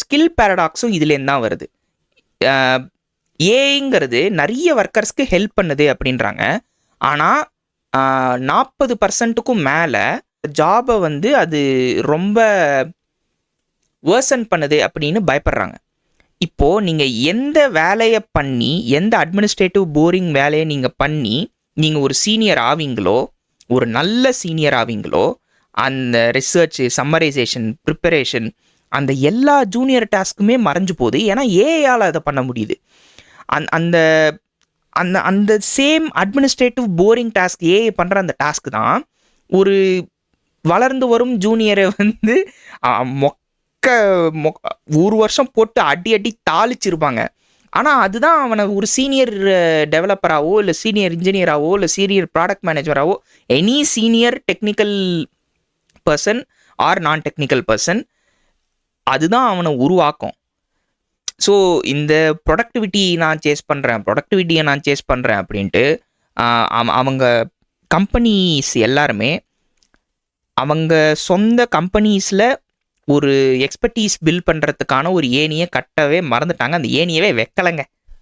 Skill பேரடாக்ஸும் இதுலேருந்து தான் வருது. ஏஐங்கிறது நிறைய ஒர்க்கர்ஸ்க்கு ஹெல்ப் பண்ணுது அப்படின்றாங்க. ஆனால் 40%க்கும் மேலே ஜாபை வந்து அது ரொம்ப வேர்சன் பண்ணுது அப்படின்னு பயப்படுறாங்க. இப்போது நீங்கள் எந்த வேலையை பண்ணி, எந்த அட்மினிஸ்ட்ரேட்டிவ் போரிங் வேலையை நீங்கள் பண்ணி நீங்கள் ஒரு சீனியர் ஆவீங்களோ, ஒரு நல்ல சீனியர் ஆவீங்களோ, அந்த ரிசர்ச், சம்மரைசேஷன், ப்ரிப்பரேஷன், அந்த எல்லா ஜூனியர் டாஸ்க்குமே மறைஞ்சு போகுது. ஏன்னா ஏஐயால் அதை பண்ண முடியுது. அந்த அந்த அந்த same administrative boring task AI பண்ணுற அந்த டாஸ்க் தான் ஒரு வளர்ந்து வரும் ஜூனியரை வந்து ஒரு வருஷம் போட்டு அடி அடி தாளிச்சிருப்பாங்க. ஆனால் அதுதான் அவனை ஒரு சீனியர் டெவலப்பராகவோ, இல்லை சீனியர் இன்ஜினியராகவோ, இல்லை சீனியர் ப்ராடக்ட் மேனேஜராகவோ, any senior technical person or non technical person, அதுதான் அவனை உருவாக்கும். ஸோ இந்த ப்ரொடக்டிவிட்டியை நான் சேஸ் பண்ணுறேன் அப்படின்ட்டு அவங்க கம்பெனிஸ் எல்லாருமே அவங்க சொந்த கம்பெனிஸில் ஒரு எக்ஸ்பர்டீஸ் பில்ட் பண்ணுறதுக்கான ஒரு ஏணியை கட்டவே மறந்துட்டாங்க. அந்த ஏணியவே வைக்கலைங்க.